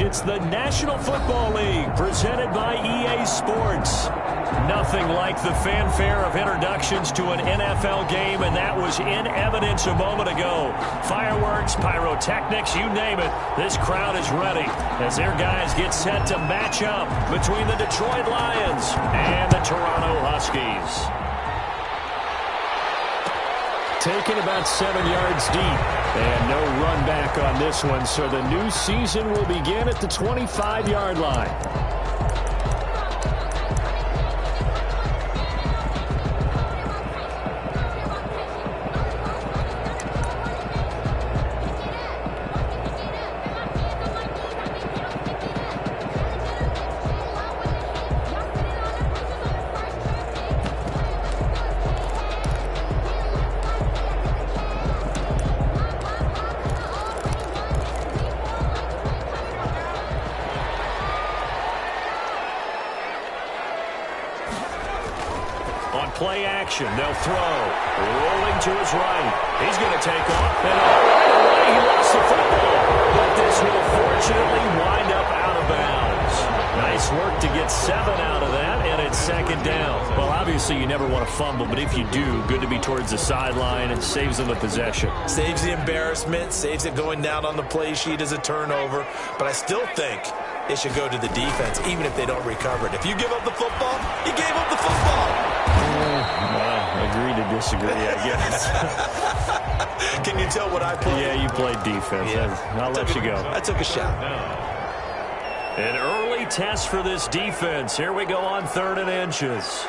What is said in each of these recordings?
It's the National Football League presented by EA Sports. Nothing like the fanfare of introductions to an NFL game, and that was in evidence a moment ago. Fireworks, pyrotechnics, you name it. This crowd is ready as their guys get set to match up between the Detroit Lions and the Toronto Huskies. Taken about 7 yards deep. And no run back on this one, so the new season will begin at the 25-yard line. Play action. They'll throw. Rolling to his right. He's going to take off. And right away, he lost the football. But this will fortunately wind up out of bounds. Nice work to get 7 out of that, and it's second down. Well, obviously, you never want to fumble, but if you do, good to be towards the sideline and saves them the possession. Saves the embarrassment, saves it going down on the play sheet as a turnover. But I still think it should go to the defense, even if they don't recover it. If you give up the football, you gave up the football. Agree to disagree, I guess. Can you tell what I played? Yeah, you played defense. Yeah. I'll let you go. I took a shot. An early test for this defense. Here we go on 3rd and inches.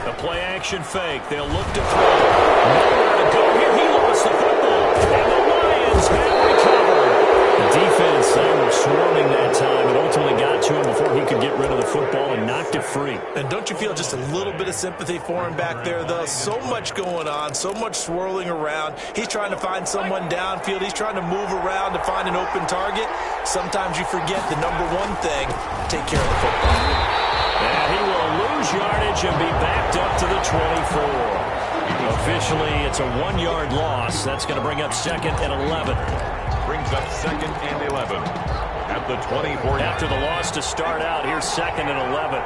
A play-action fake. They'll look to throw. Nowhere to go here. He lost the football. And the Lions have recovered. The defense, they were swarming that time and ultimately got to him before he could get rid of the football and knocked it free. And don't you feel just a little bit of sympathy for him back there, though? So much going on, so much swirling around. He's trying to find someone downfield. He's trying to move around to find an open target. Sometimes you forget the number one thing, take care of the football. And he will lose yardage and be backed up to the 24. Officially, it's a 1-yard loss. That's going to bring up 2nd and 11. Brings up 2nd and 11 at the 24. After the loss to start out, here's 2nd and 11.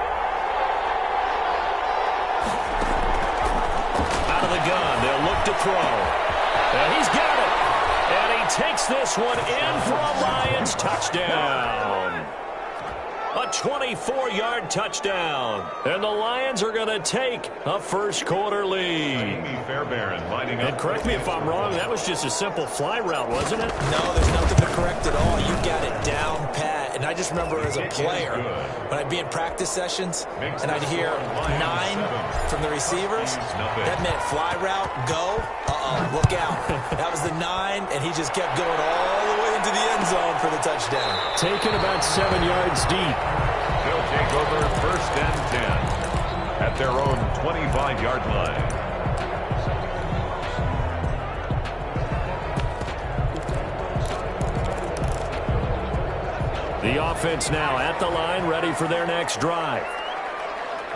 Out of the gun, they'll look to throw. And he's got it. And he takes this one in for a Lions touchdown. A 24-yard touchdown. And the Lions are going to take a first-quarter lead. And correct me if I'm wrong, that was just a simple fly route, wasn't it? No, there's nothing to correct at all. You got it down pat. And I just remember as a player, when I'd be in practice sessions, and I'd hear 9 from the receivers, that meant fly route, go, look out. That was the 9, and he just kept going all the way into the end zone for the touchdown. Taken about 7 yards deep. They'll take over 1st and 10 at their own 25-yard line. The offense now at the line, ready for their next drive.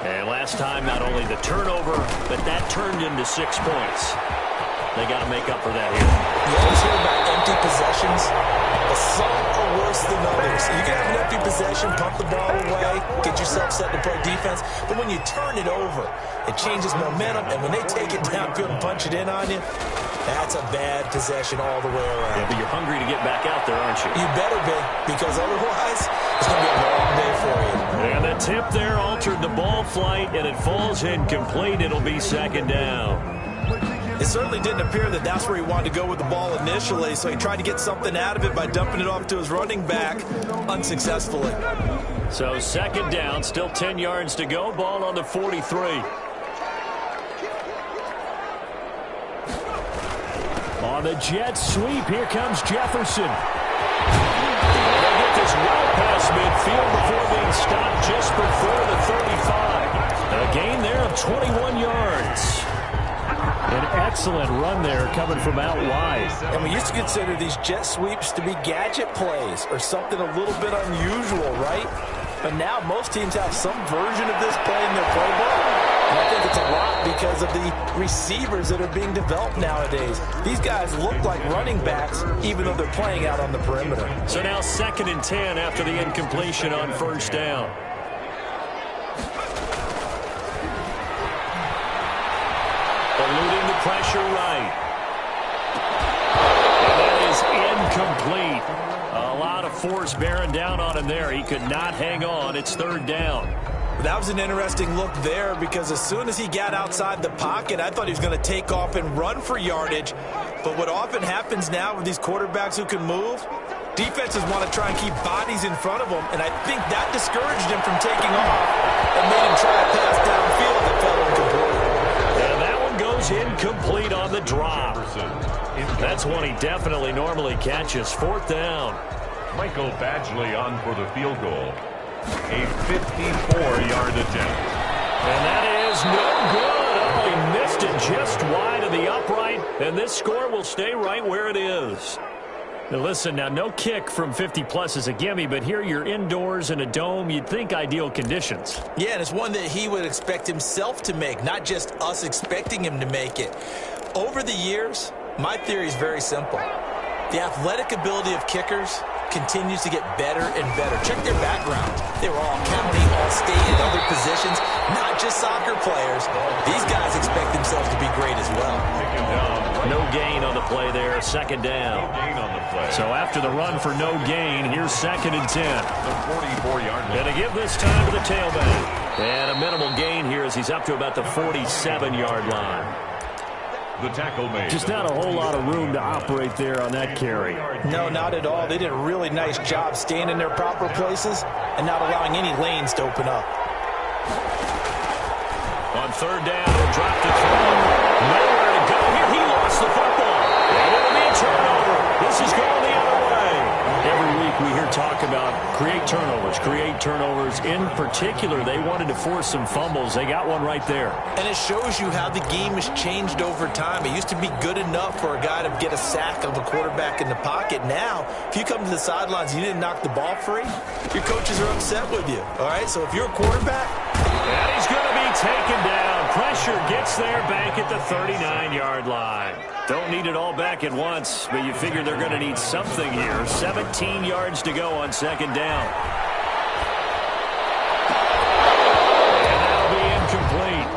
And last time, not only the turnover, but that turned into 6 points. They got to make up for that here. You always hear about empty possessions, but some are worse than others. You can have an empty possession, pump the ball away, get yourself set to play defense, but when you turn it over, it changes momentum, and when they take it downfield and punch it in on you, that's a bad possession all the way around. Yeah, but you're hungry to get back out there, aren't you? You better be, because otherwise, it's going to be a long day for you. And the tip there altered the ball flight, and it falls incomplete. It'll be 2nd down. It certainly didn't appear that that's where he wanted to go with the ball initially, so he tried to get something out of it by dumping it off to his running back unsuccessfully. So 2nd down, still 10 yards to go. Ball on the 43. On the jet sweep, here comes Jefferson. They get this well past midfield before being stopped just before the 35. A gain there of 21 yards. An excellent run there coming from out wide. And we used to consider these jet sweeps to be gadget plays or something a little bit unusual, right? But now most teams have some version of this play in their playbook. And I think it's a lot because of the receivers that are being developed nowadays. These guys look like running backs, even though they're playing out on the perimeter. So now 2nd and 10 after the incompletion on 1st down. Eluding the pressure right. And that is incomplete. A lot of force bearing down on him there. He could not hang on. It's 3rd down. That was an interesting look there because as soon as he got outside the pocket, I thought he was going to take off and run for yardage. But what often happens now with these quarterbacks who can move, defenses want to try and keep bodies in front of them, and I think that discouraged him from taking off and made him try to pass downfield that fell incomplete. And that one goes incomplete on the drop. That's one he definitely normally catches. 4th down. Michael Badgley on for the field goal. A 54-yard attempt. And that is no good. Oh, he missed it just wide of the upright, and this score will stay right where it is. Now listen, now no kick from 50-plus is a gimme, but here you're indoors in a dome. You'd think ideal conditions. Yeah, and it's one that he would expect himself to make, not just us expecting him to make it. Over the years, my theory is very simple. The athletic ability of kickers continues to get better and better. Check their backgrounds. They were all county, all state, and other positions, not just soccer players. These guys expect themselves to be great as well. No gain on the play there, 2nd down. No gain on the play. So after the run for no gain, here's 2nd and 10. The 44-yard line. And to give this time to the tailback. And a minimal gain here as he's up to about the 47-yard line. The tackle made. Just not a whole lot of room to operate there on that carry. No, not at all. They did a really nice job staying in their proper places and not allowing any lanes to open up. On 3rd down, he'll drop to throw. Nowhere to go here. He lost the football. And it'll be a turnover. This is going the other way. Every week we hear talk about create turnovers, create turnovers. In particular, they wanted to force some fumbles. They got one right there. And it shows you how the game has changed over time. It used to be good enough for a guy to get a sack of a quarterback in the pocket. Now, if you come to the sidelines and you didn't knock the ball free, your coaches are upset with you. All right, so if you're a quarterback, and he's going to be taken down. Pressure gets there back at the 39-yard line. Don't need it all back at once, but you figure they're going to need something here. 17 yards to go on 2nd down. And that'll be incomplete.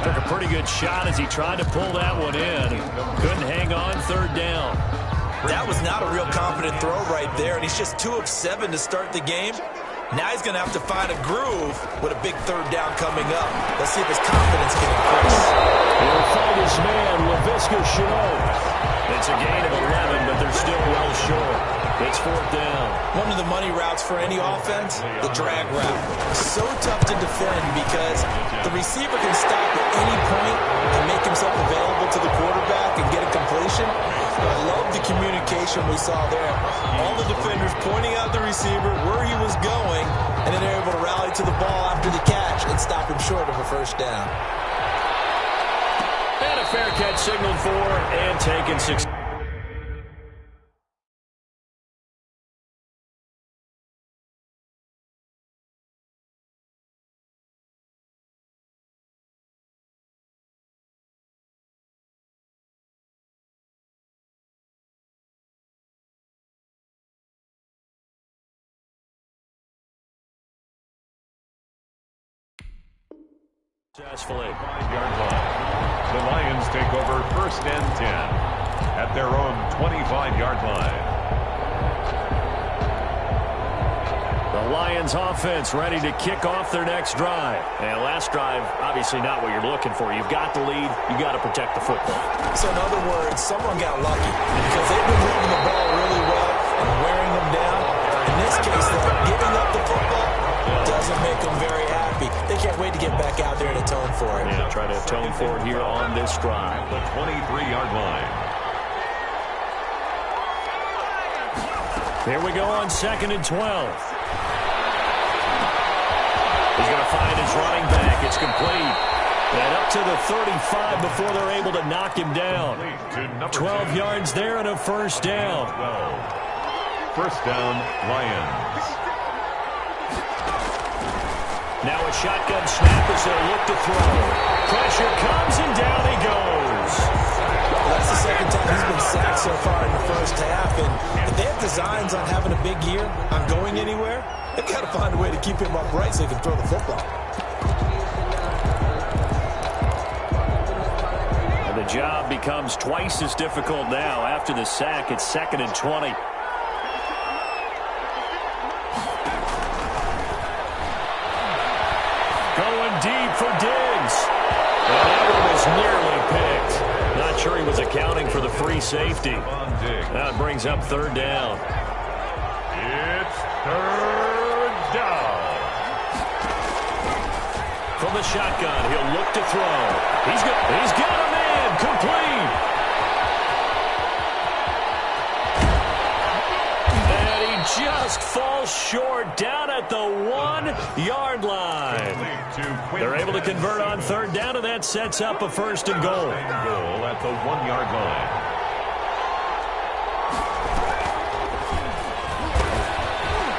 Took a pretty good shot as he tried to pull that one in. Couldn't hang on. 3rd down. That was not a real confident throw right there, and he's just 2 of 7 to start the game. Now he's going to have to find a groove with a big 3rd down coming up. Let's see if his confidence can increase. He'll find his man, LaVisca Chenault. It's a gain of 11, but they're still well short. It's 4th down. One of the money routes for any offense, the drag route. So tough to defend because the receiver can stop at any point and make himself available to the quarterback and get a completion. I love the communication we saw there. All the defenders pointing out the receiver where he was going, and then they're able to rally to the ball after the catch and stop him short of a 1st down. And a fair catch signaled for and taken 6. Successfully. 5-yard line. The Lions take over 1st and 10 at their own 25-yard line. The Lions offense ready to kick off their next drive. And last drive, obviously not what you're looking for. You've got the lead. You got to protect the football. So in other words, someone got lucky because they've been moving the ball really well and wearing them down. In this case, though, giving up the football doesn't make them very happy. They can't wait to get back out there and atone for it. Yeah, try to atone for it here on this drive. The 23-yard line. Here we go on 2nd and 12. He's going to find his running back. It's complete. And up to the 35 before they're able to knock him down. 12 yards there and a 1st down. 1st down, Lions. Now a shotgun snap as they look to throw. Pressure comes designs on having a big year, on going anywhere, they've got to find a way to keep him upright so he can throw the football. And the job becomes twice as difficult now. After the sack, it's 2nd and 20. Going deep for Diggs. And that one was nearly picked. Not sure he was accounting for the free safety. That brings up 3rd down. It's 3rd down. From the shotgun, he'll look to throw. He's got a man. Complete. And he just falls short down at the 1-yard line. They're able to convert on 3rd down, and that sets up a 1st and goal. Goal at the 1-yard line.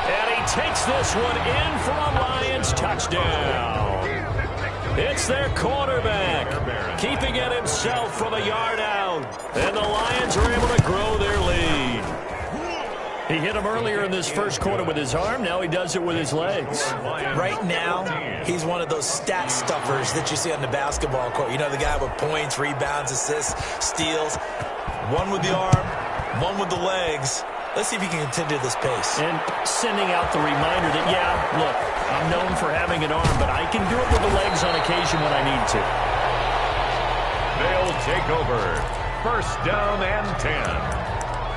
And he takes this one in for a Lions touchdown. It's their quarterback, keeping it himself from a yard out. And the Lions are able to grow their lead. He hit him earlier in this first quarter with his arm. Now he does it with his legs. Right now, he's one of those stat stuffers that you see on the basketball court. You know, the guy with points, rebounds, assists, steals. One with the arm, one with the legs. Let's see if he can continue this pace. And sending out the reminder that, yeah, look, I'm known for having an arm, but I can do it with the legs on occasion when I need to. They'll take over. 1st down and 10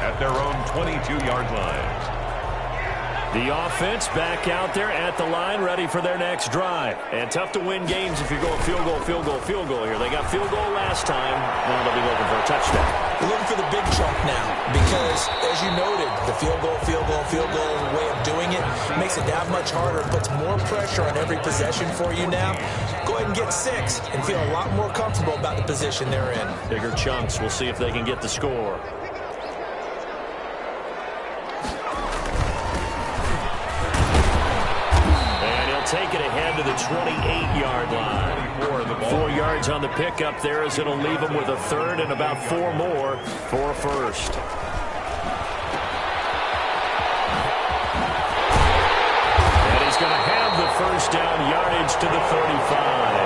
at their own 22-yard line. The offense back out there at the line, ready for their next drive. And tough to win games if you're going field goal, field goal, field goal here. They got field goal last time. Now they'll be looking for a touchdown. We're looking for the big chunk now because, as you noted, the field goal way of doing it makes it that much harder. It puts more pressure on every possession for you now. Go ahead and get 6 and feel a lot more comfortable about the position they're in. Bigger chunks. We'll see if they can get the score. Take it ahead to the 28-yard line. 4 yards on the pickup there as it'll leave him with a 3rd and about 4 more for a 1st. And he's going to have the 1st down yardage to the 35.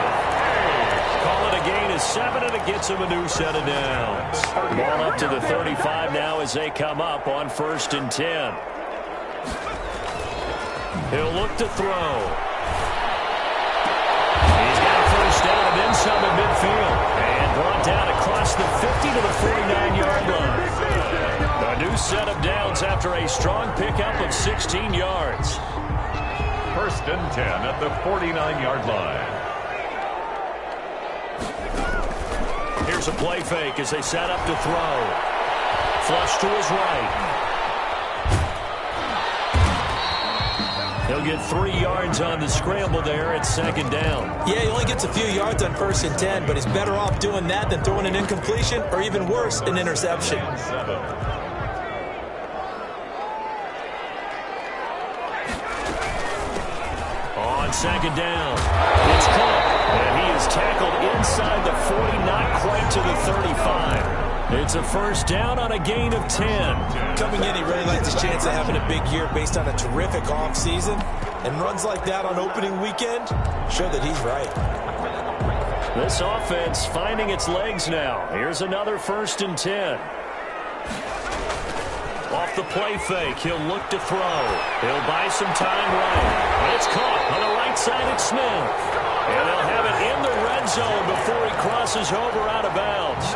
Call it a gain of 7, and it gets him a new set of downs. Ball up to the 35 now as they come up on 1st and 10. He'll look to throw. Down and then some at midfield. And brought down across the 50 to the 49-yard line. A new set of downs after a strong pickup of 16 yards. 1st and 10 at the 49-yard line. Here's a play fake as they set up to throw. Flush to his right. He'll get 3 yards on the scramble there at 2nd down. Yeah, he only gets a few yards on 1st and 10, but he's better off doing that than throwing an incompletion or even worse, an interception. On 2nd down, it's caught, and he is tackled inside the 40, not quite to the 35. It's a 1st down on a gain of 10. Coming in, he really likes his chance of having a big year based on a terrific offseason. And runs like that on opening weekend show that he's right. This offense finding its legs now. Here's another 1st and 10. Off the play fake, he'll look to throw. He'll buy some time right. It's caught on the right side at Smith. And they'll have it in the red zone before he crosses over out of bounds.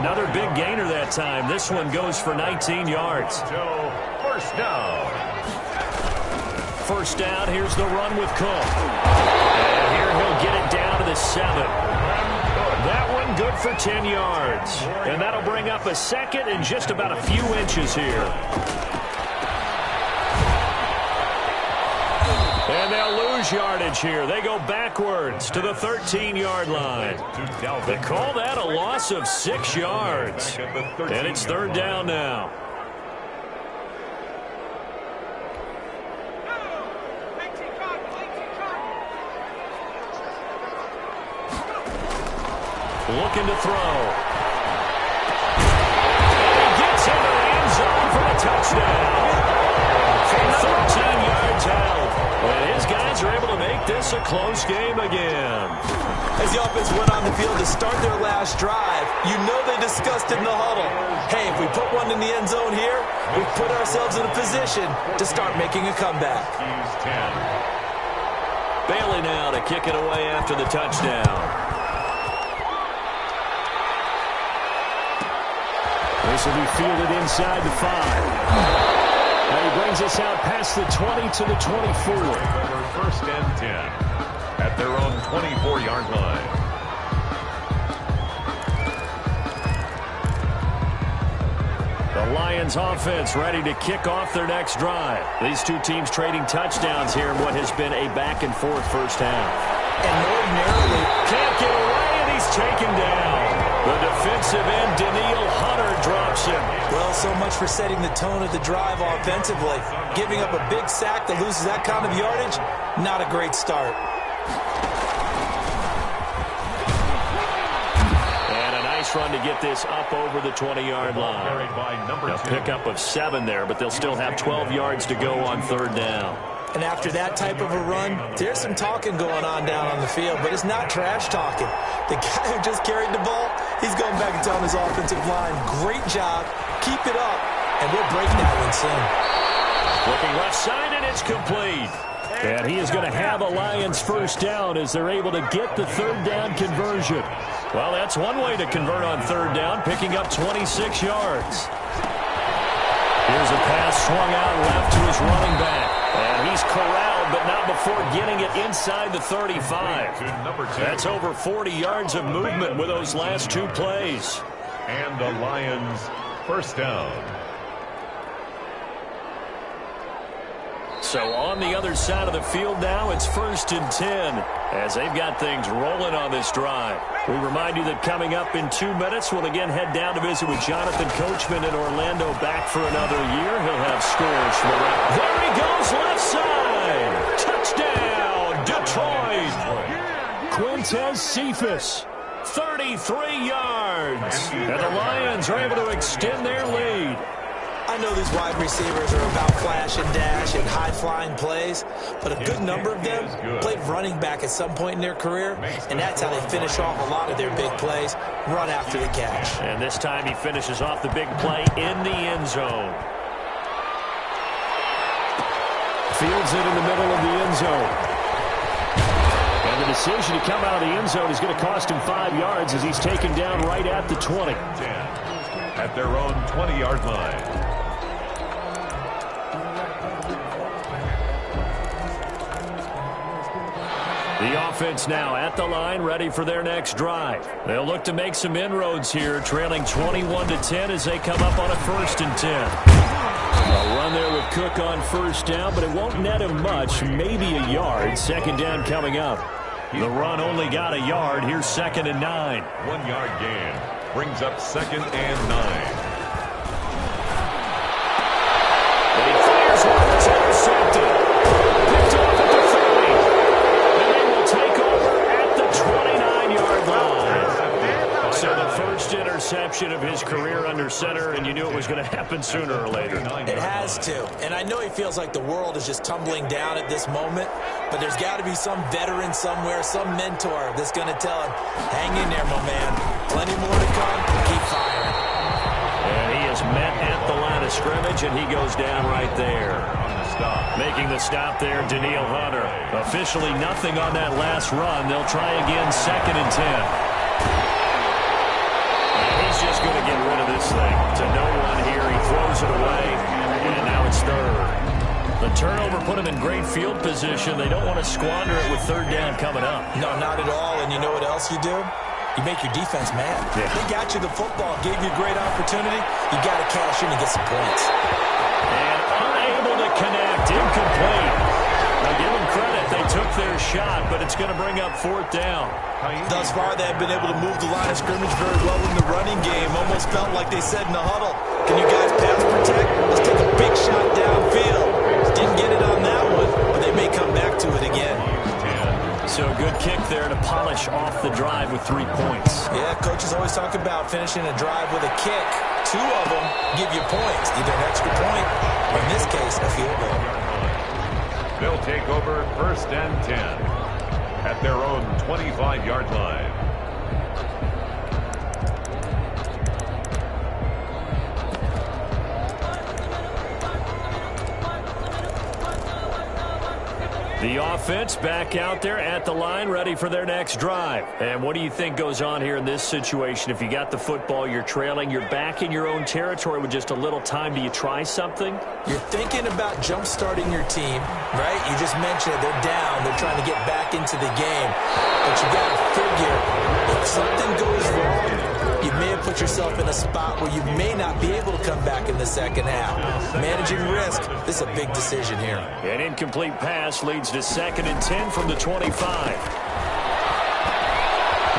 Another big gainer that time. This one goes for 19 yards. 1st down. 1st down, here's the run with Cook. And here he'll get it down to the 7. That one good for 10 yards. And that'll bring up a 2nd and just about a few inches here. And they'll lose yardage here. They go backwards to the 13-yard line. They call that a loss of 6 yards. And it's 3rd down now. Looking to throw. And he gets into the end zone for the touchdown. For 13 yards out. And his guys are able to make this a close game again. As the offense went on the field to start their last drive, you know they discussed in the huddle, hey, if we put one in the end zone here, we put ourselves in a position to start making a comeback. Bailey now to kick it away after the touchdown. This will be fielded inside the 5. And he brings us out past the 20 to the 24. First and 10 at their own 24-yard line. The Lions offense ready to kick off their next drive. These two teams trading touchdowns here in what has been a back-and-forth first half. And ordinarily, can't get away, and he's taken down. The defensive end, Daniil Hunter, drops him. Well, so much for setting the tone of the drive offensively. Giving up a big sack that loses that kind of yardage, not a great start. And a nice run to get this up over the 20-yard line. A pickup of 7 there, but they'll still have 12 yards to go on third down. And after that type of a run, there's some talking going on down on the field, but it's not trash talking. The guy who just carried the ball, he's going back and telling his offensive line, great job, keep it up, and we'll break that one soon. Looking left side, and it's complete. And he is going to have a Lions first down as they're able to get the third down conversion. Well, that's one way to convert on third down, picking up 26 yards. Here's a pass swung out left to his running back. And he's corralled, but not before getting it inside the 35. That's over 40 yards of movement with those last 2 plays. And the Lions first down. So on the other side of the field now, it's 1st and 10 as they've got things rolling on this drive. We remind you that coming up in 2 minutes, we'll again head down to visit with Jonathan Coachman in Orlando, back for another year. He'll have scores from around. There he goes, left side. Touchdown, Detroit. Quintez Cephas, 33 yards. And the Lions are able to extend their lead. I know these wide receivers are about flash and dash and high-flying plays, but a good number of them played running back at some point in their career, and that's how they finish off a lot of their big plays, run after the catch. And this time he finishes off the big play in the end zone. Fields it in the middle of the end zone. And the decision to come out of the end zone is going to cost him 5 yards as he's taken down right at the 20. At their own 20-yard line. The offense now at the line, ready for their next drive. They'll look to make some inroads here, trailing 21-10 as they come up on a 1st and 10. A run there with Cook on first down, but it won't net him much, maybe a yard. 2nd down coming up. The run only got a yard. Here's 2nd and 9. 1-yard gain brings up 2nd and 9. And he fires one that's intercepted. Picked off at the 30. And they will take over at the 29-yard line. So the first interception of his career under center, and you knew it was going to happen sooner or later. It has to. And I know he feels like the world is just tumbling down at this moment, but there's got to be some veteran somewhere, some mentor that's going to tell him, hang in there, my man. Plenty more to come. Keep firing. And he is met at the line of scrimmage, and he goes down right there. Making the stop there, Daniil Hunter. Officially nothing on that last run. They'll try again, 2nd and 10. And he's just going to get rid of this thing. To no one here. He throws it away, and now it's 3rd. The turnover put him in great field position. They don't want to squander it with 3rd down coming up. No, not at all. And you know what else you do? You make your defense mad. Yeah. They got you the football, gave you a great opportunity. You got to cash in and get some points. And unable to connect, incomplete. Now give them credit, they took their shot, but it's going to bring up 4th down. Thus far, they have been able to move the line of scrimmage very well in the running game. Almost felt like they said in the huddle, can you guys pass protect? Let's take a big shot downfield. Didn't get it on that one, but they may come back to it again. So a good kick there to polish off the drive with 3 points. Yeah, coaches always talk about finishing a drive with a kick. 2 of them give you points, either an extra point or, in this case, a field goal. They'll take over 1st and 10 at their own 25-yard line. The offense back out there at the line, ready for their next drive. And what do you think goes on here in this situation? If you got the football, you're trailing, you're back in your own territory with just a little time. Do you try something? You're thinking about jump-starting your team, right? You just mentioned it. They're down. They're trying to get back into the game. But you got to figure, if something goes wrong, you may have put yourself in a spot where you may not be able to come back in the second half. Managing risk, this is a big decision here. An incomplete pass leads to 2nd and 10 from the 25.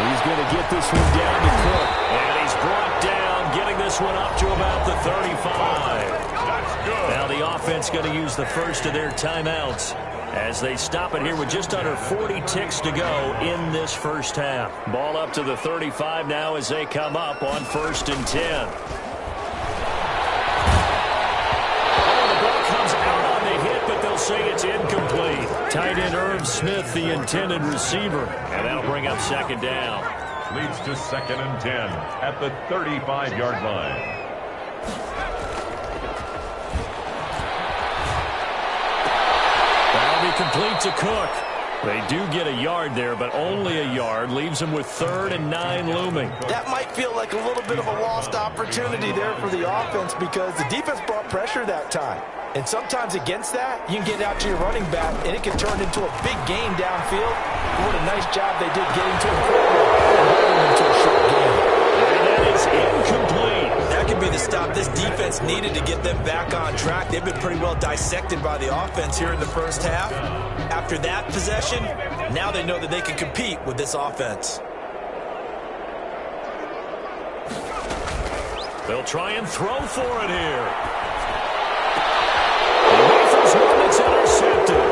He's going to get this one down to Cook. And he's brought down, getting this one up to about the 35. That's good. Now the offense going to use the first of their timeouts as they stop it here with just under 40 ticks to go in this first half. Ball up to the 35 now as they come up on 1st and 10. They'll say it's incomplete. Tight end Irv Smith, the intended receiver. And that'll bring up 2nd down. Leads to 2nd and 10 at the 35-yard line. That'll be complete to Cook. They do get a yard there, but only a yard. Leaves them with 3rd and 9 looming. That might feel like a little bit of a lost opportunity there for the offense because the defense brought pressure that time. And sometimes against that, you can get out to your running back, and it can turn into a big gain downfield. What a nice job they did getting to him quickly and holding him to a short gain. And that is incomplete. That could be the stop this defense needed to get them back on track. They've been pretty well dissected by the offense here in the first half. After that possession, now they know that they can compete with this offense. They'll try and throw for it here. This one that's intercepted.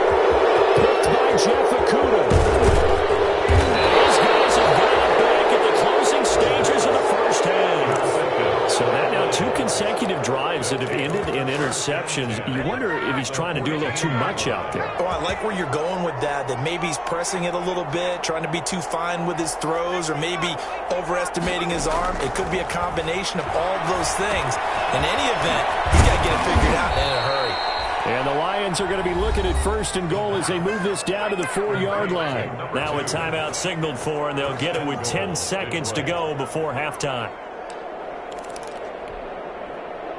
Picked by Jeff Okuda. And these guys have got it back at the closing stages of the first half. So that now 2 consecutive drives that have ended in interceptions. You wonder if he's trying to do a little too much out there. Oh, I like where you're going with that maybe he's pressing it a little bit, trying to be too fine with his throws, or maybe overestimating his arm. It could be a combination of all of those things. In any event, he's got to get it figured out in a hurry. And the Lions are going to be looking at 1st and goal as they move this down to the 4-yard line. Now a timeout signaled for, and they'll get it with 10 seconds to go before halftime.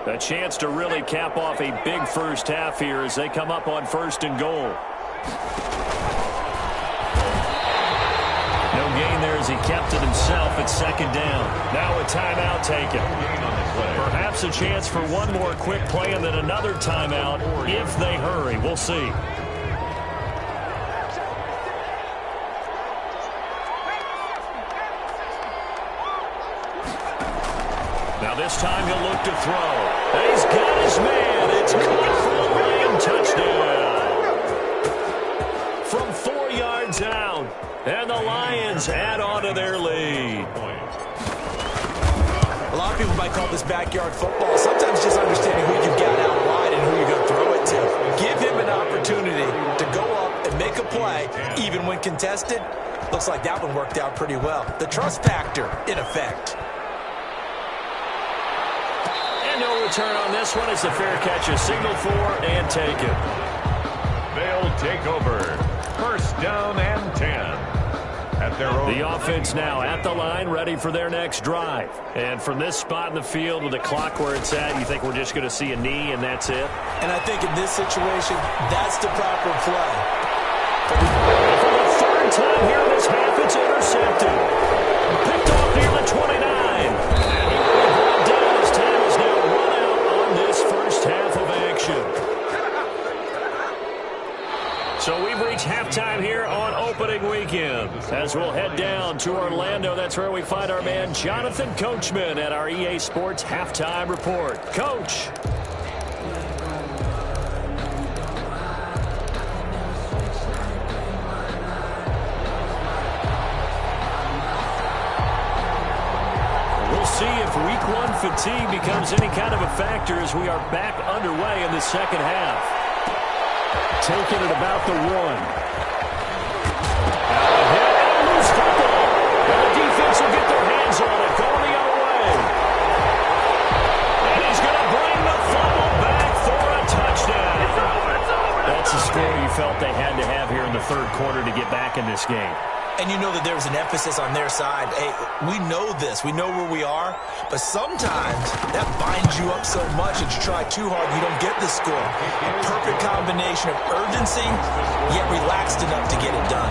A chance to really cap off a big first half here as they come up on 1st and goal. No gain there as he kept it himself at 2nd down. Now a timeout taken. Perhaps a chance for one more quick play and then another timeout if they hurry. We'll see. Now this time he'll look to throw. And he's got his man. It's caught for the Lion touchdown. From 4 yards out. And the Lions add on to their lead. A lot of people might call this backyard football. Sometimes just understanding who you got out wide and who you're going to throw it to. Give him an opportunity to go up and make a play, even when contested. Looks like that one worked out pretty well. The trust factor, in effect. And no return on this one as the fair catch is signaled for and taken. They'll take over 1st down and 10. At their own. The offense now at the line, ready for their next drive. And from this spot in the field with the clock where it's at, you think we're just going to see a knee and that's it? And I think in this situation, that's the proper play. For the 3rd time here in this half, it's intercepted. Picked off near the 29. And he will be brought down as time is now run out on this first half of action. So we've reached halftime here on opening weekend. As we'll head down to Orlando, that's where we find our man Jonathan Coachman at our EA Sports Halftime Report. Coach. We'll see if week one fatigue becomes any kind of a factor as we are back underway in the second half. Taking it about the 1. Hit and loose football. And the defense will get their hands on it. Going the other way. And he's going to bring the fumble back for a touchdown. That's a score you felt they had to have here in the third quarter to get back in this game. And you know that there was an emphasis on their side. Hey, we know this. We know where we are. But sometimes that binds you up so much that you try too hard, you don't get the score. A perfect combination of urgency, yet relaxed enough to get it done.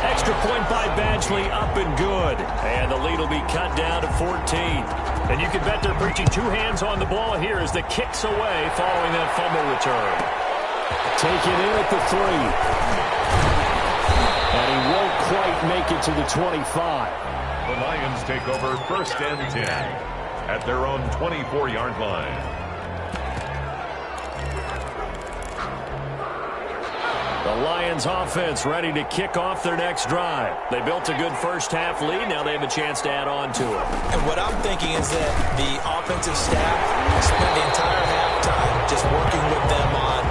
Extra point by Badgley, up and good. And the lead will be cut down to 14. And you can bet they're preaching two hands on the ball here as the kick's away following that fumble return. Taken in at the 3. And he won't quite make it to the 25. The Lions take over 1st and 10 at their own 24-yard line. The Lions offense ready to kick off their next drive. They built a good first half lead. Now they have a chance to add on to it. And what I'm thinking is that the offensive staff spent the entire halftime just working with them on,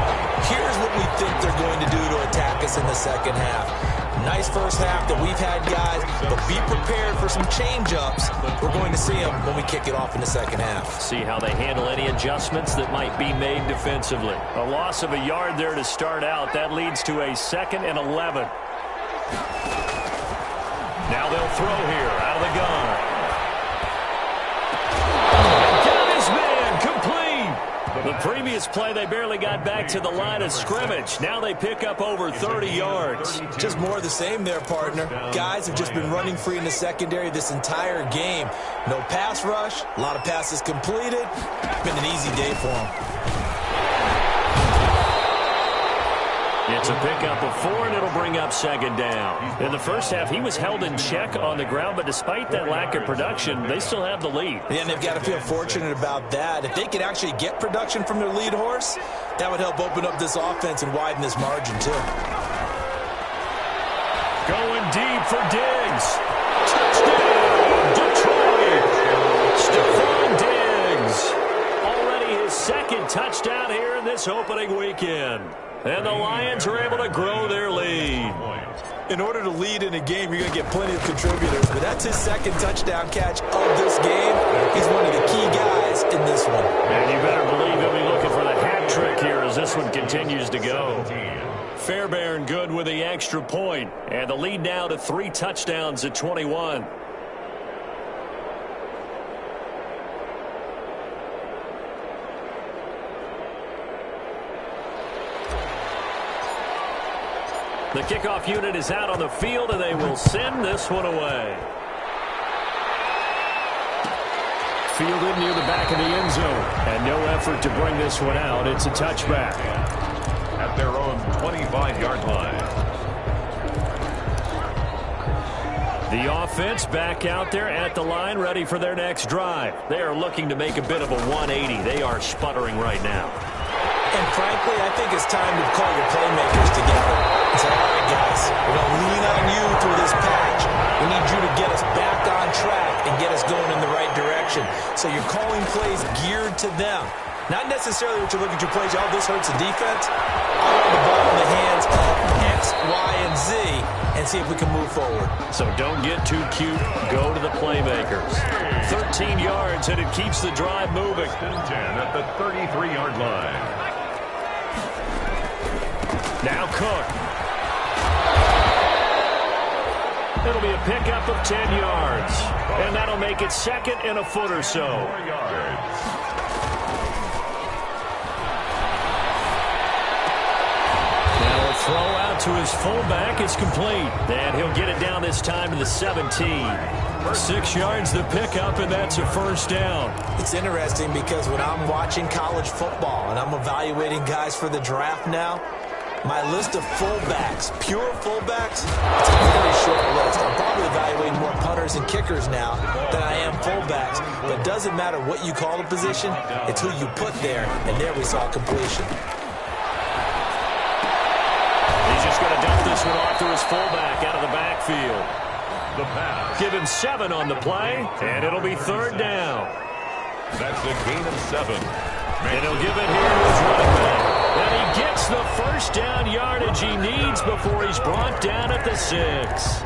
here's what we think they're going to do to attack us in the second half. Nice first half that we've had, guys, but be prepared for some change-ups. We're going to see them when we kick it off in the second half. See how they handle any adjustments that might be made defensively. A loss of a yard there to start out. That leads to a 2nd and 11. Now they'll throw here out of the gun. Got his man complete. The previous play, they barely got back to the line of scrimmage. Now they pick up over 30 yards. Just more of the same there, partner. Guys have just been running free in the secondary this entire game. No pass rush, a lot of passes completed. Been an easy day for them. It's a pickup of 4, and it'll bring up 2nd down. In the first half, he was held in check on the ground, but despite that lack of production, they still have the lead. Yeah, and they've got to feel fortunate about that. If they could actually get production from their lead horse, that would help open up this offense and widen this margin, too. Going deep for Diggs. Touchdown, Detroit. Stephon Diggs. Already his 2nd touchdown here in this opening weekend. And the Lions are able to grow their lead. In order to lead in a game, you're going to get plenty of contributors, but that's his 2nd touchdown catch of this game. He's one of the key guys in this one. And you better believe he'll be looking for the hat trick here as this one continues to go. Fairbairn good with the extra point. And the lead now to 3 touchdowns at 21. The kickoff unit is out on the field, and they will send this one away. Fielded near the back of the end zone, and no effort to bring this one out. It's a touchback. At their own 25-yard line. The offense back out there at the line, ready for their next drive. They are looking to make a bit of a 180. They are sputtering right now. And frankly, I think it's time to call your playmakers together and say, all right, guys, we're going to lean on you through this patch. We need you to get us back on track and get us going in the right direction. So you're calling plays geared to them. Not necessarily what you're looking at your plays, oh, this hurts the defense. I want the ball in the hands of X, Y, and Z and see if we can move forward. So don't get too cute. Go to the playmakers. 13 yards, and it keeps the drive moving. 10 at the 33-yard line. Now Cook. It'll be a pickup of 10 yards. And that'll make it 2nd and a foot or so. 4 yards. Now a throw out to his fullback is complete. And he'll get it down this time to the 17. 6 yards the pickup, and that's a 1st down. It's interesting because when I'm watching college football and I'm evaluating guys for the draft now, my list of fullbacks, pure fullbacks, it's a very short list. I'm probably evaluating more punters and kickers now than I am fullbacks. But it doesn't matter what you call the position, it's who you put there, and there we saw completion. He's just going to dump this one off to his fullback out of the backfield. The pass. Give him 7 on the play, and it'll be 3rd down. That's a gain of 7. And he'll give it here to his running back. And he gets the first down yardage he needs before he's brought down at the 6.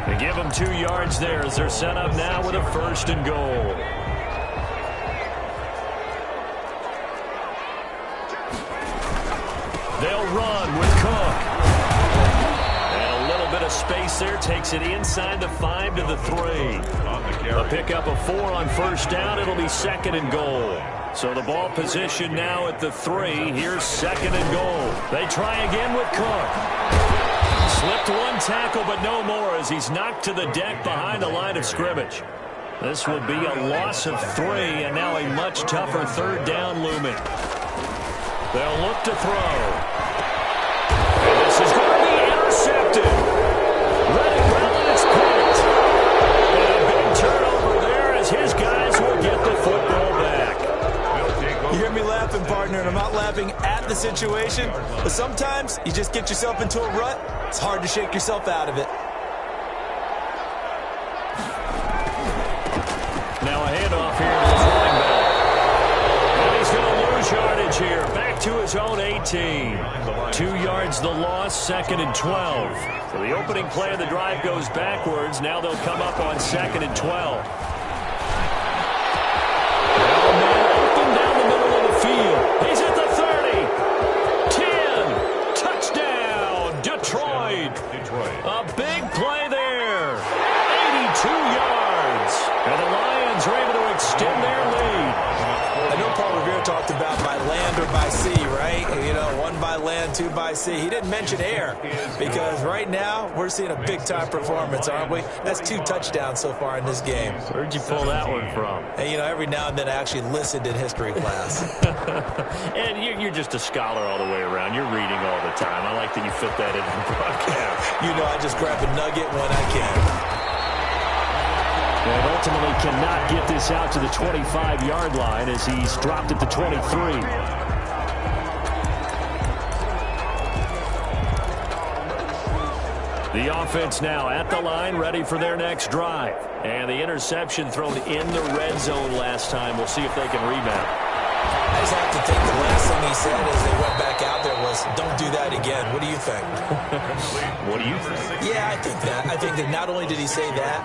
They give him 2 yards there as they're set up now with a 1st and goal. They'll run with Cook. And a little bit of space there takes it inside the 5 to the 3. A pickup of 4 on 1st down. It'll be 2nd and goal. So the ball position now at the 3. Here's 2nd and goal. They try again with Cook. Slipped 1 tackle, but no more as he's knocked to the deck behind the line of scrimmage. This will be a loss of 3, and now a much tougher 3rd down looming. They'll look to throw. And this is going to be intercepted. Running well, and it's picked. And a big turnover there as his guys will get the football back. You hear me laughing, partner, and I'm not laughing at the situation, but sometimes you just get yourself into a rut. It's hard to shake yourself out of it. Now a handoff here to his running back. And he's going to lose yardage here. Back to his own 18. 2 yards the loss, 2nd and 12. So the opening play of the drive goes backwards. Now they'll come up on 2nd and 12. He's at the 30. 10. Touchdown. Detroit. A big play there. 82 yards. And the Lions are able to extend their lead. I know Paul Revere talked about by land or by sea, right? You know, 1 by land, 2 by sea. He didn't mention air because right now we're seeing a big-time performance, aren't we? That's 2 touchdowns so far in this game. Where'd you pull that one from? And, you know, every now and then I actually listened in history class. And you're just a scholar all the way around. You're reading all the time. I like that you fit that into the broadcast. You know, I just grab a nugget when I can. And ultimately cannot get this out to the 25-yard line as he's dropped at the 23. The offense now at the line, ready for their next drive. And the interception thrown in the red zone last time. We'll see if they can rebound. I just have to think the last thing he said as they went back out there was, don't do that again. What do you think? What do you think? Yeah, I think that. I think that not only did he say that,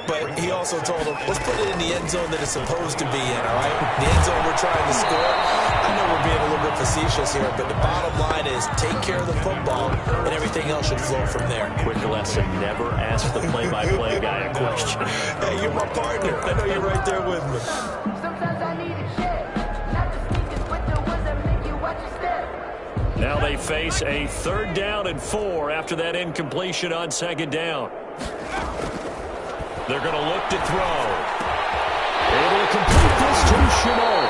but he also told them, let's put it in the end zone that it's supposed to be in, all right? The end zone we're trying to score. I know we're being a little bit facetious here, but the bottom line is take care of the football, and everything else should flow from there. Quick lesson, never ask the play-by-play guy a question. Hey, you're my partner. I know you're right there with me. Sometimes I need a shit. Not the sneakers, but the ones that make you watch your step. Now they face a 3rd down and 4 after that incompletion on 2nd down. They're going to look to throw. Able to complete this to Chenault.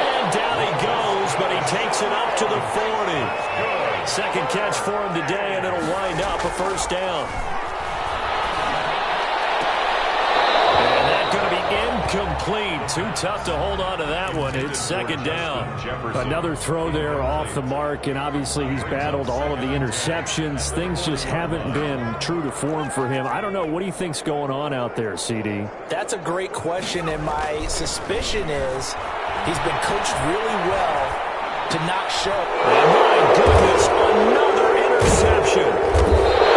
And down he goes, but he takes it up to the 40. Second catch for him today, and it'll wind up a 1st down. Going to be incomplete. Too tough to hold on to that one. It's 2nd down. Another throw there off the mark, and obviously he's battled all of the interceptions. Things just haven't been true to form for him. I don't know. What do you think's going on out there, CD? That's a great question, and my suspicion is he's been coached really well to not show. And my goodness, another interception.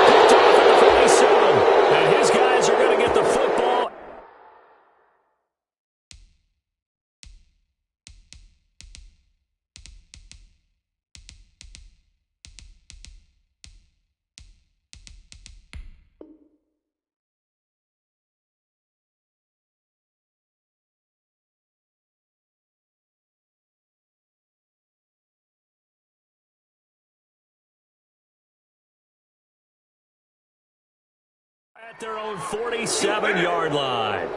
Picked off at the 47. And his guys are going to get the football. At their own 47-yard line.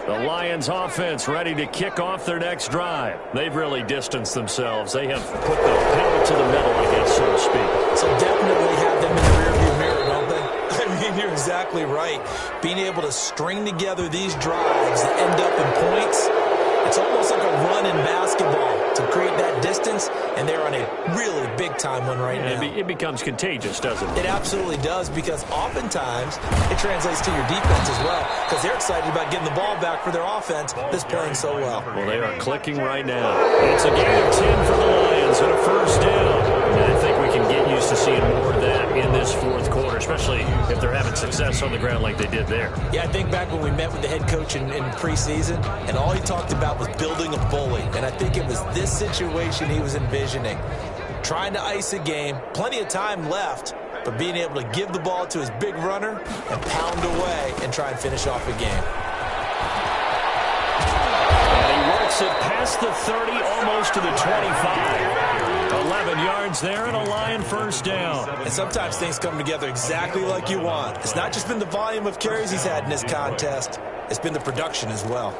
The Lions offense ready to kick off their next drive. They've really distanced themselves. They have put the pedal to the metal, I guess, so to speak. So definitely have them in the rearview mirror, don't they? I mean, you're exactly right. Being able to string together these drives that end up in points, It's almost like a run in basketball to create that distance, and they're on a really big-time one right now. It becomes contagious, doesn't it? It absolutely does, because oftentimes it translates to your defense as well, because they're excited about getting the ball back for their offense that's playing so well. Well, they are clicking right now. It's a gain of 10 for the Lions and a first down. And I think we can get used to seeing more of that in this fourth quarter, especially if they're having success on the ground like they did there. Yeah, I think back when we met with the head coach in preseason, and all he talked about was building a bully. And I think it was this situation he was envisioning. Trying to ice a game, plenty of time left, but being able to give the ball to his big runner and pound away and try and finish off a game. And he works it past the 30, almost to the 25. 11 yards there and a Lion first down. And sometimes things come together exactly like you want. It's not just been the volume of carries he's had in this contest. It's been the production as well.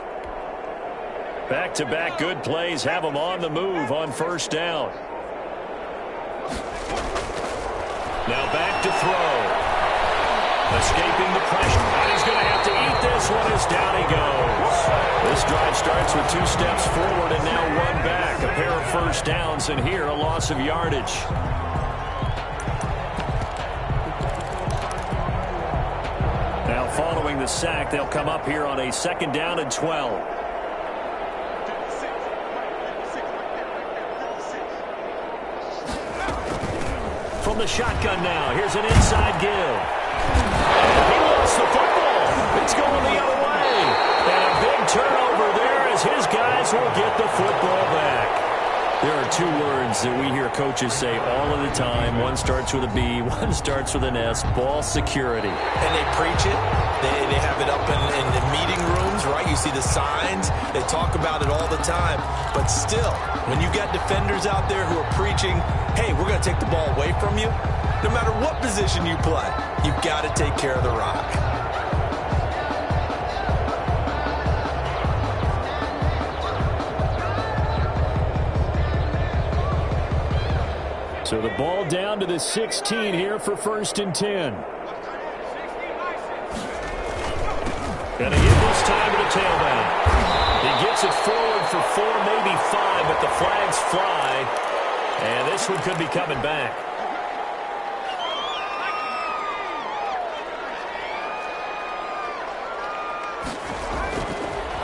Back-to-back good plays have him on the move on first down. Now back to throw. Escaping the pressure. And he's going to have to eat this one as down he goes. This drive starts with 2 steps forward and now 1 back. A pair of first downs, and here a loss of yardage. Now following the sack, they'll come up here on a 2nd down and 12. From the shotgun now, here's an inside give. He lost the football. It's going the other way. And a big turnover there as his guys will get the football back. There are 2 words that we hear coaches say all of the time. One starts with a B, one starts with an S, ball security. And they preach it. They have it up in the meeting rooms, right? You see the signs. They talk about it all the time. But still, when you got defenders out there who are preaching, hey, we're going to take the ball away from you, no matter what position you play, you've got to take care of the rock. So the ball down to the 16 here for 1st and 10. And again this time to the tailback. He gets it forward for 4, maybe 5, but the flags fly. And this one could be coming back.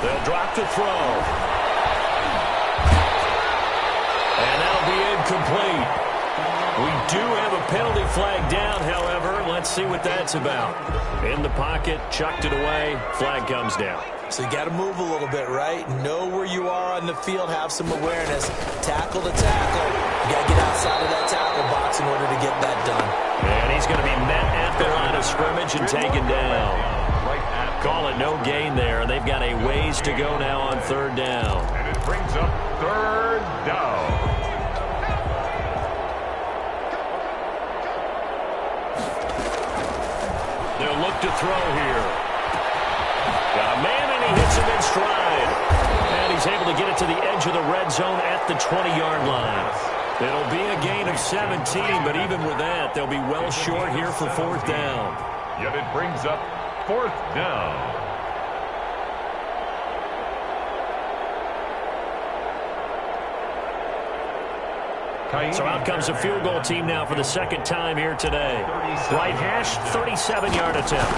They'll drop the throw. And that'll be incomplete. We do have a penalty flag down, however. Let's see what that's about. In the pocket, chucked it away, flag comes down. So you got to move a little bit, right? Know where you are on the field, have some awareness. Tackle to tackle. You got to get outside of that tackle box in order to get that done. And he's going to be met at the line of scrimmage and taken down. Call it no gain there. They've got a ways to go now on 3rd down. And it brings up 3rd down. They'll look to throw here. Got a man, and he hits him in stride. And he's able to get it to the edge of the red zone at the 20-yard line. It'll be a gain of 17, but even with that, they'll be well short here for 4th down. Yet it brings up 4th down. So out comes a field goal team now for the 2nd time here today. Right hash, 37-yard attempt.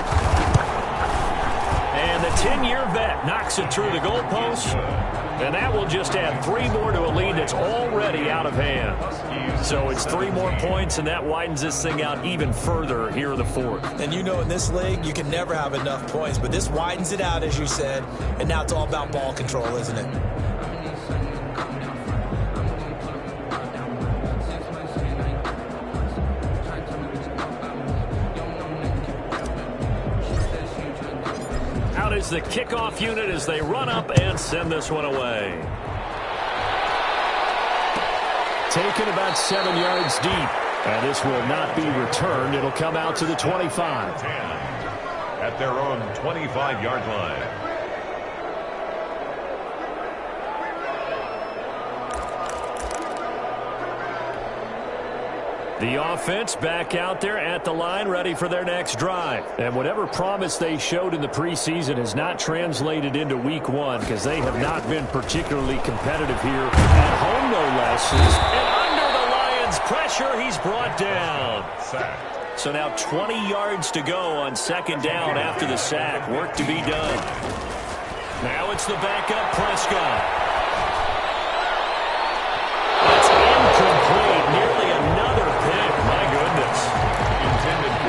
And the 10-year vet knocks it through the goalpost. And that will just add 3 more to a lead that's already out of hand. So it's 3 more points, and that widens this thing out even further here in the 4th. And you know in this league, you can never have enough points. But this widens it out, as you said. And now it's all about ball control, isn't it? Is the kickoff unit as they run up and send this one away. Taken about 7 yards deep. And this will not be returned. It'll come out to the 25. At their own 25-yard line. The offense back out there at the line, ready for their next drive. And whatever promise they showed in the preseason has not translated into week one because they have not been particularly competitive here at home, no less. And under the Lions' pressure, he's brought down. So now 20 yards to go on second down after the sack. Work to be done. Now it's the backup Prescott. That's incomplete. Nearly another pick. My goodness.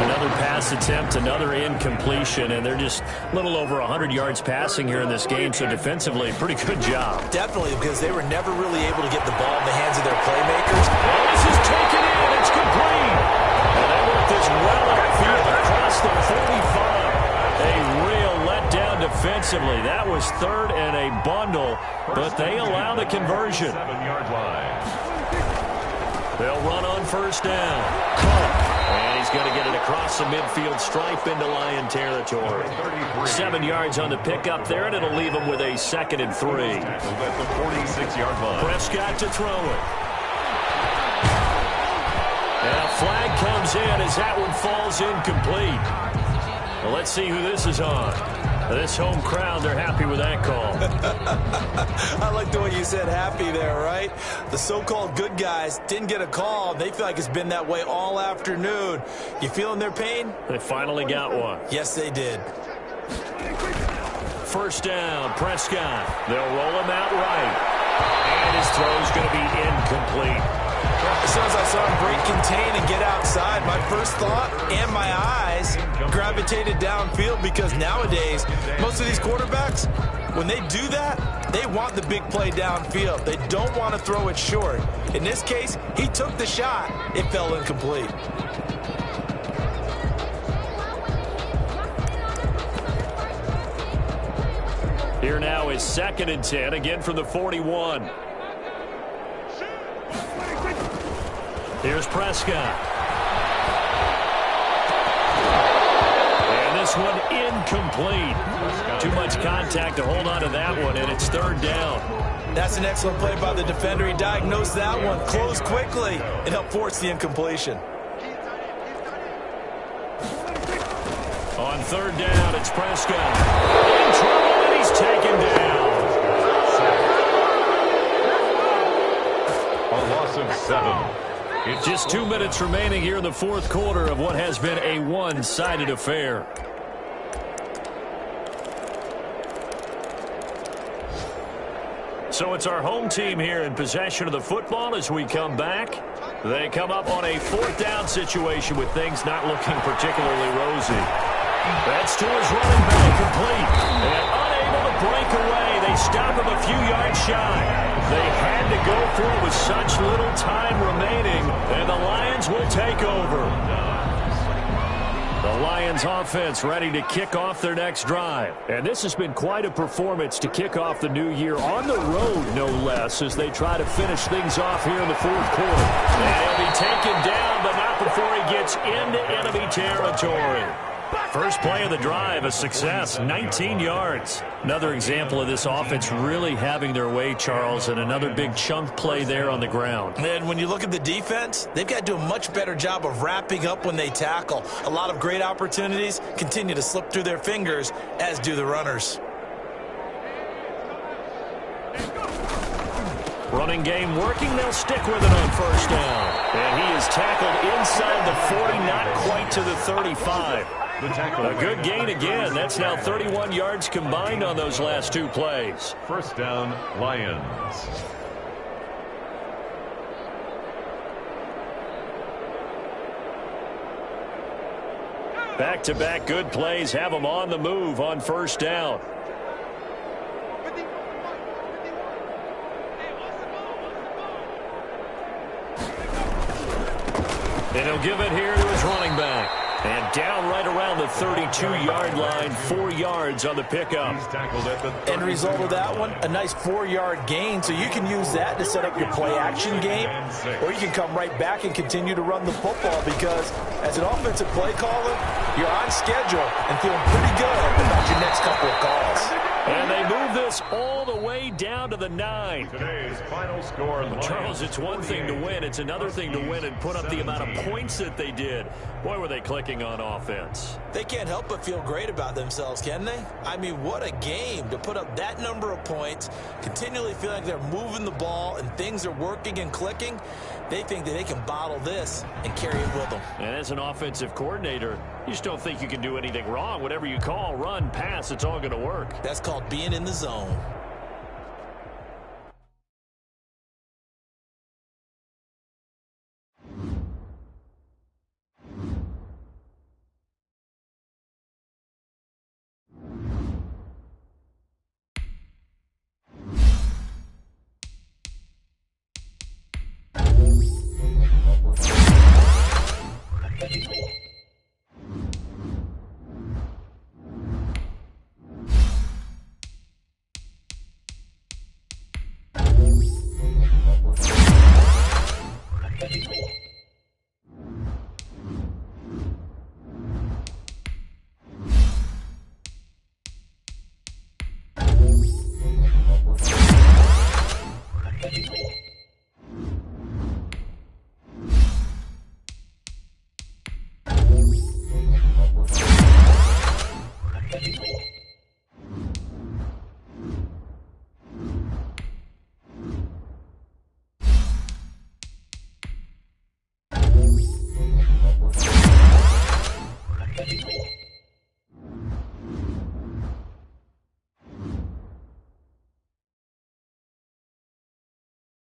Another pass attempt, another incompletion, and they're just a little over 100 yards passing here in this game, so defensively, pretty good job. Definitely, because they were never really able to get the ball in the hands of their playmakers. Oh, this is taken in. It's complete. And they worked this well upfield across the 45. A real letdown defensively. That was third and a bundle, but they allow the conversion. 7-yard line. They'll run on first down. And he's going to get it across the midfield stripe into Lion territory. 7 yards on the pickup there, and it'll leave him with a 2nd and 3. At the 46-yard line. Prescott to throw it. And a flag comes in as that one falls incomplete. Well, let's see who this is on. This home crowd, they're happy with that call. I like the way you said happy there, right? The so-called good guys didn't get a call. They feel like it's been that way all afternoon. You feeling their pain? They finally got one. Yes, they did. First down, Prescott. They'll roll him out right. And his throw's going to be incomplete. As soon as I saw him break contain and get outside, my first thought and my eyes gravitated downfield, because nowadays, most of these quarterbacks, when they do that, they want the big play downfield. They don't want to throw it short. In this case, he took the shot. It fell incomplete. Here now is 2nd and 10, again from the 41. Here's Prescott. And this one incomplete. Too much contact to hold on to that one, and it's 3rd down. That's an excellent play by the defender. He diagnosed that one, closed quickly, and helped force the incompletion. On 3rd down, it's Prescott. In trouble, and he's taken down. A loss of 7. Just 2 minutes remaining here in the 4th quarter of what has been a one-sided affair. So it's our home team here in possession of the football as we come back. They come up on a 4th down situation with things not looking particularly rosy. That's to his running back, complete. And unable to break away. They stop him a few yards shy. They had to go for it with such little time remaining, and the Lions will take over. The Lions offense ready to kick off their next drive. And this has been quite a performance to kick off the new year on the road, no less, as they try to finish things off here in the 4th quarter. And he'll be taken down, but not before he gets into enemy territory. First play of the drive, a success, 19 yards. Another example of this offense really having their way, Charles, and another big chunk play there on the ground. And when you look at the defense, they've got to do a much better job of wrapping up when they tackle. A lot of great opportunities continue to slip through their fingers, as do the runners. Running game working. They'll stick with it on first down. And he is tackled inside the 40, not quite to the 35. A good gain again. That's now 31 yards combined on those last 2 plays. First down, Lions. Back-to-back good plays have them on the move on first down. And he'll give it here to his running back. And down right around the 32-yard line, 4 yards on the pickup. He's tackled at the End result of that one, a nice 4-yard gain. So you can use that to set up your play-action game, or you can come right back and continue to run the football, because as an offensive play caller, you're on schedule and feeling pretty good about your next couple of calls. And they move this all the way down to the 9. Today's final score, Charles, it's one thing to 48. win. It's another thing to win and put up the amount of points that they did. Boy, were they clicking on offense. They can't help but feel great about themselves, can they? I mean, what a game to put up that number of points, continually feeling like they're moving the ball and things are working and clicking. They think that they can bottle this and carry it with them. And as an offensive coordinator, you just don't think you can do anything wrong. Whatever you call, run, pass, it's all going to work. That's called being in the zone.